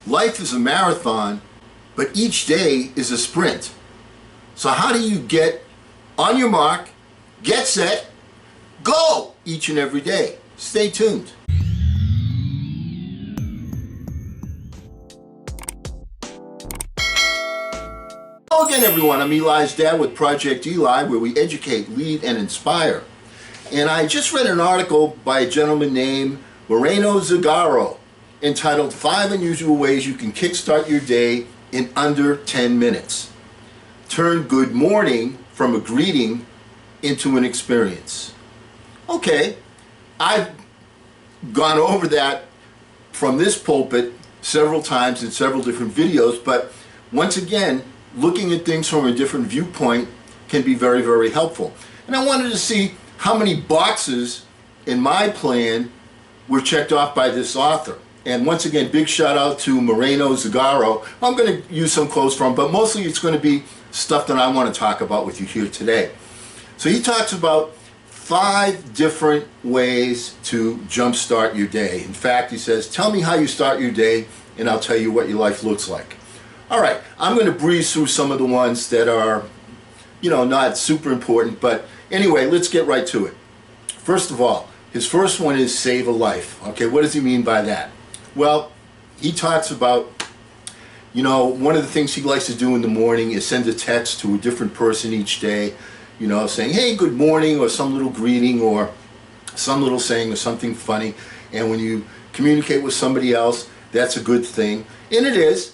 Life is a marathon, but each day is a sprint. So how do you get on your mark, get set, go each and every day? Stay tuned. Hello again, everyone. I'm Eli's dad with Project Eli, where we educate, lead, and inspire. And I just read an article by a gentleman named Moreno Zagaro entitled 5 Unusual Ways You Can Kickstart Your Day in Under 10 Minutes. Turn good morning from a greeting into an experience. Okay, I've gone over that from this pulpit several times in several different videos, but once again, looking at things from a different viewpoint can be very, very helpful. And I wanted to see how many boxes in my plan were checked off by this author. And once again, big shout out to Moreno Zagaro. I'm going to use some quotes from, but mostly it's going to be stuff that I want to talk about with you here today. So he talks about 5 different ways to jumpstart your day. In fact, he says, tell me how you start your day and I'll tell you what your life looks like. All right, I'm going to breeze through some of the ones that are, not super important, but anyway, let's get right to it. First of all, his first one is save a life. Okay, what does he mean by that? Well, he talks about, one of the things he likes to do in the morning is send a text to a different person each day, saying, hey, good morning, or some little greeting, or some little saying, or something funny. And when you communicate with somebody else, that's a good thing. And it is.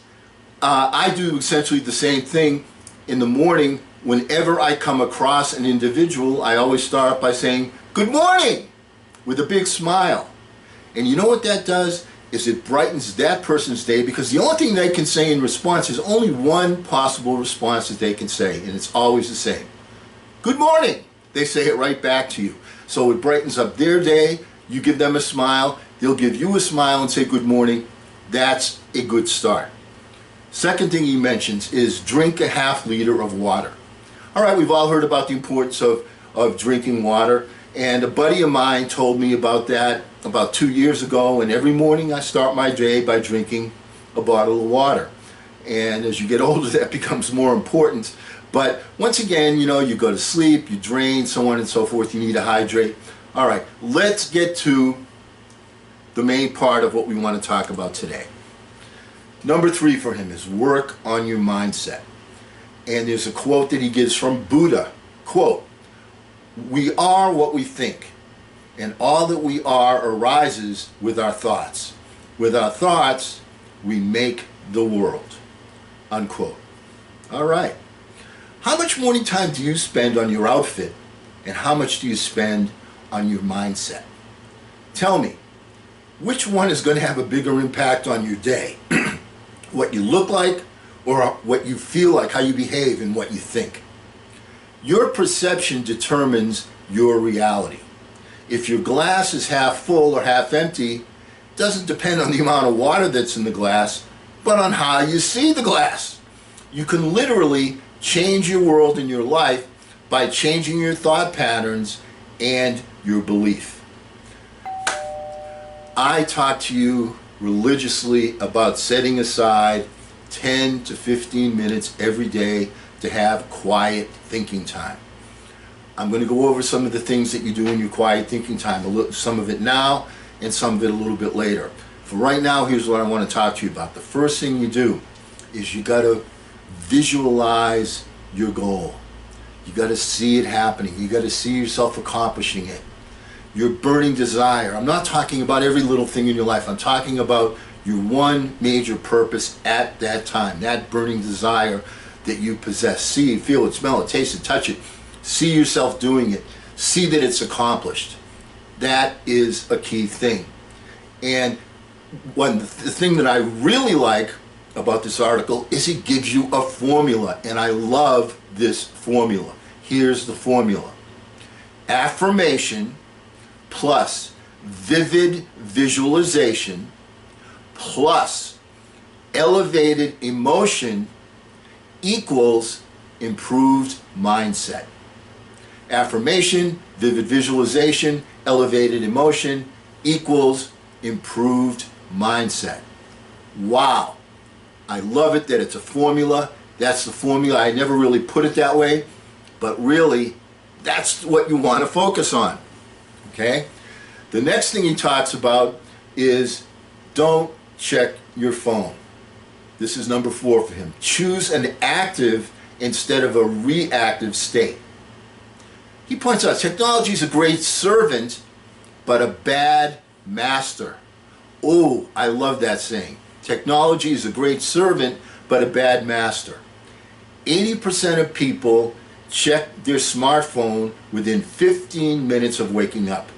I do essentially the same thing in the morning. Whenever I come across an individual, I always start by saying, good morning, with a big smile. And you know what that does? Is it brightens that person's day, because the only thing they can say in response is only one possible response that they can say, and it's always the same. Good morning. They say it right back to you. So it brightens up their day. You give them a smile. They'll give you a smile and say good morning. That's a good start. Second thing he mentions is drink a ½ liter of water. All right, we've all heard about the importance of drinking water, and a buddy of mine told me about that about 2 years ago, and every morning I start my day by drinking a bottle of water. And as you get older, that becomes more important. But once again, you go to sleep, you drain, so on and so forth, you need to hydrate. All right, let's get to the main part of what we want to talk about today. Number 3 for him is work on your mindset. And there's a quote that he gives from Buddha. Quote, we are what we think, and all that we are arises with our thoughts. With our thoughts, we make the world. Unquote. All right. How much morning time do you spend on your outfit, and how much do you spend on your mindset? Tell me, which one is going to have a bigger impact on your day? What you look like, or what you feel like, how you behave, and what you think? Your perception determines your reality. If your glass is half full or half empty, doesn't depend on the amount of water that's in the glass, but on how you see the glass. You can literally change your world and your life by changing your thought patterns and your belief. I talk to you religiously about setting aside 10 to 15 minutes every day to have quiet thinking time. I'm going to go over some of the things that you do in your quiet thinking time, some of it now and some of it a little bit later. For right now, here's what I want to talk to you about. The first thing you do is you got to visualize your goal. You got to see it happening. You got to see yourself accomplishing it. Your burning desire. I'm not talking about every little thing in your life. I'm talking about your one major purpose at that time, that burning desire that you possess. See it, feel it, smell it, taste it, touch it. See yourself doing it. See that it's accomplished. That is a key thing. And the thing that I really like about this article is it gives you a formula, and I love this formula. Here's the formula. Affirmation plus vivid visualization plus elevated emotion equals improved mindset. Affirmation, vivid visualization, elevated emotion equals improved mindset. Wow. I love it that it's a formula. That's the formula. I never really put it that way, but really, that's what you want to focus on. Okay? The next thing he talks about is don't check your phone. This is number 4 for him. Choose an active instead of a reactive state. He points out technology is a great servant, but a bad master. Oh, I love that saying. Technology is a great servant, but a bad master. 80% of people check their smartphone within 15 minutes of waking up.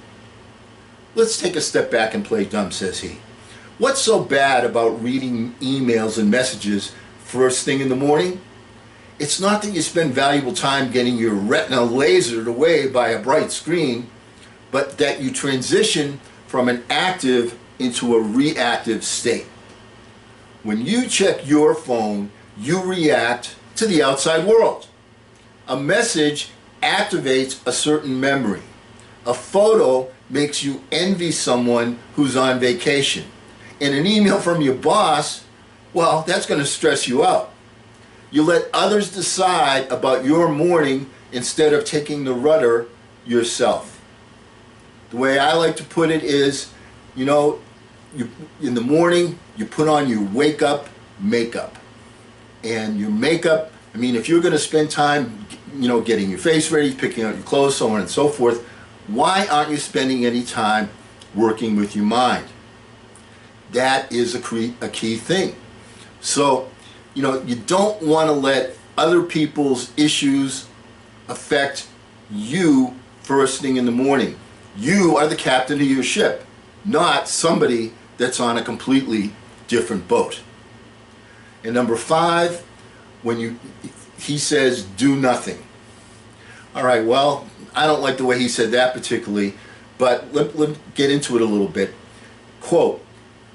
Let's take a step back and play dumb, says he. What's so bad about reading emails and messages first thing in the morning? It's not that you spend valuable time getting your retina lasered away by a bright screen, but that you transition from an active into a reactive state. When you check your phone, you react to the outside world. A message activates a certain memory. A photo makes you envy someone who's on vacation. And an email from your boss, well, that's going to stress you out. You let others decide about your morning instead of taking the rudder yourself. The way I like to put it is, in the morning, you put on your wake up makeup. And your makeup, if you're going to spend time, getting your face ready, picking out your clothes, so on and so forth, why aren't you spending any time working with your mind? That is a key thing. So, you don't want to let other people's issues affect you first thing in the morning. You are the captain of your ship, not somebody that's on a completely different boat. And number 5, he says, do nothing. All right, well, I don't like the way he said that particularly, but let's get into it a little bit. Quote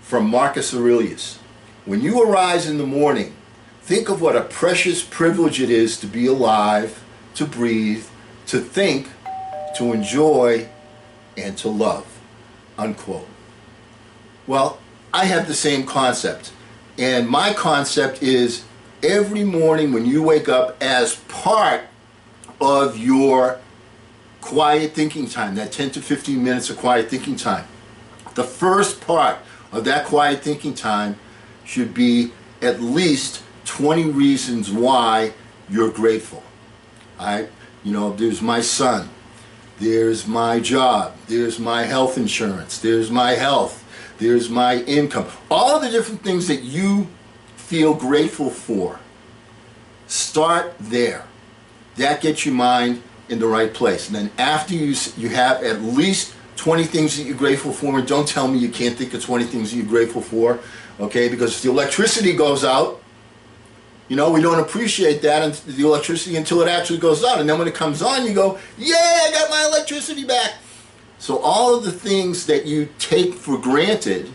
from Marcus Aurelius: when you arise in the morning, think of what a precious privilege it is to be alive, to breathe, to think, to enjoy, and to love. Unquote. Well, I have the same concept. And my concept is every morning when you wake up, as part of your quiet thinking time, that 10 to 15 minutes of quiet thinking time, the first part of that quiet thinking time should be at least 20 reasons why you're grateful. There's my son, there's my job, there's my health insurance, there's my health, there's my income. All the different things that you feel grateful for. Start there. That gets your mind in the right place. And then after you have at least 20 things that you're grateful for, and don't tell me you can't think of 20 things that you're grateful for, okay? Because if the electricity goes out, we don't appreciate that, and the electricity until it actually goes out. And then when it comes on, you go, yay, I got my electricity back. So all of the things that you take for granted,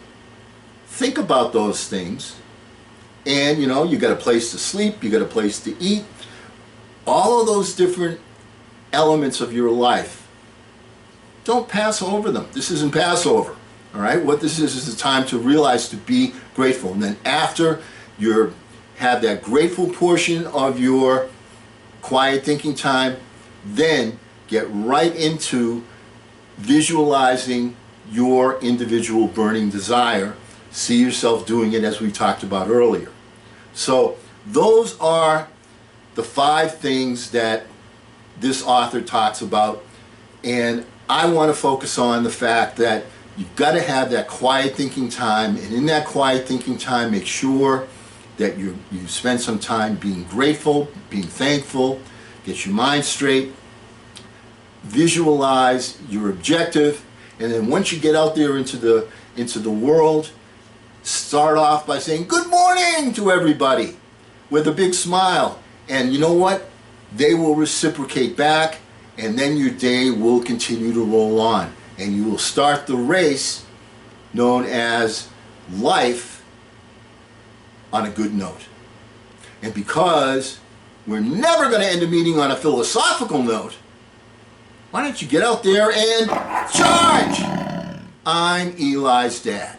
think about those things. And, you got a place to sleep, you got a place to eat. All of those different elements of your life, don't pass over them. This isn't Passover, all right? What this is a time to realize to be grateful. And then after you have that grateful portion of your quiet thinking time, then get right into visualizing your individual burning desire. See yourself doing it as we talked about earlier. So those are the 5 things that this author talks about, and I want to focus on the fact that you've got to have that quiet thinking time, and in that quiet thinking time, make sure that you spend some time being grateful, being thankful, get your mind straight, visualize your objective, and then once you get out there into the world, start off by saying good morning to everybody with a big smile. And you know what? They will reciprocate back, and then your day will continue to roll on. And you will start the race known as life on a good note. And because we're never going to end a meeting on a philosophical note, why don't you get out there and charge? I'm Eli's dad.